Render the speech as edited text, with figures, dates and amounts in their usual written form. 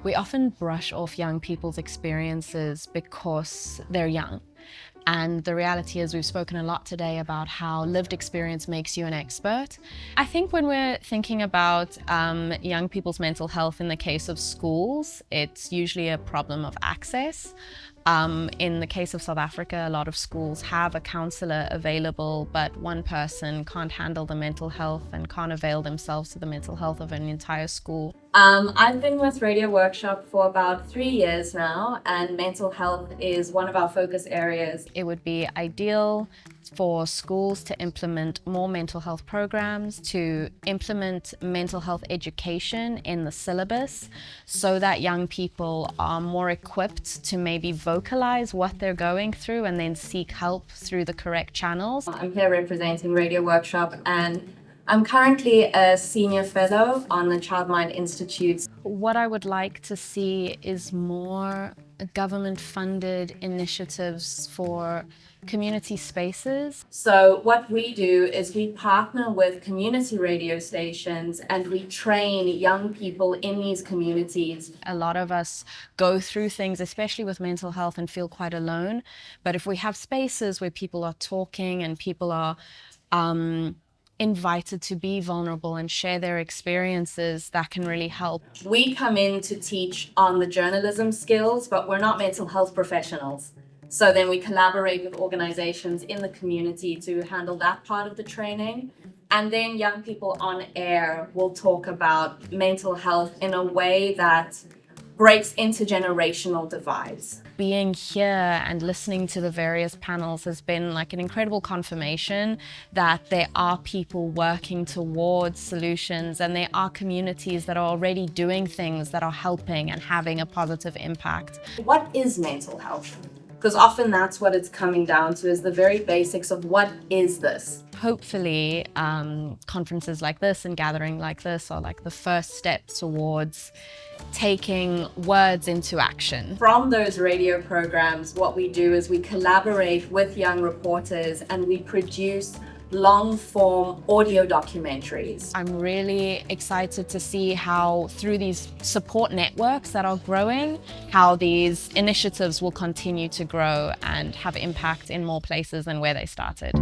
We often brush off young people's experiences because they're young. And the reality is we've spoken a lot today about how lived experience makes you an expert. I think when we're thinking about young people's mental health in the case of schools, it's usually a problem of access. In the case of South Africa, a lot of schools have a counsellor available, but one person can't handle the mental health and can't avail themselves to the mental health of an entire school. I've been with Radio Workshop for about 3 years now, and mental health is one of our focus areas. It would be ideal for schools to implement more mental health programs, to implement mental health education in the syllabus so that young people are more equipped to maybe vocalize what they're going through and then seek help through the correct channels. I'm here representing Radio Workshop, and I'm currently a Senior Fellow on the Child Mind Institute. What I would like to see is more government-funded initiatives for community spaces. So what we do is we partner with community radio stations and we train young people in these communities. A lot of us go through things, especially with mental health, and feel quite alone. But if we have spaces where people are talking and people are invited to be vulnerable and share their experiences, that can really help. We come in to teach on the journalism skills, but we're not mental health professionals. So then we collaborate with organizations in the community to handle that part of the training. And then young people on air will talk about mental health in a way that breaks intergenerational divides. Being here and listening to the various panels has been like an incredible confirmation that there are people working towards solutions and there are communities that are already doing things that are helping and having a positive impact. What is mental health? Because often that's what it's coming down to, is the very basics of what is this? Hopefully, conferences like this and gathering like this are like the first step towards taking words into action. From those radio programs, what we do is we collaborate with young reporters and we produce long-form audio documentaries. I'm really excited to see how through these support networks that are growing, how these initiatives will continue to grow and have impact in more places than where they started.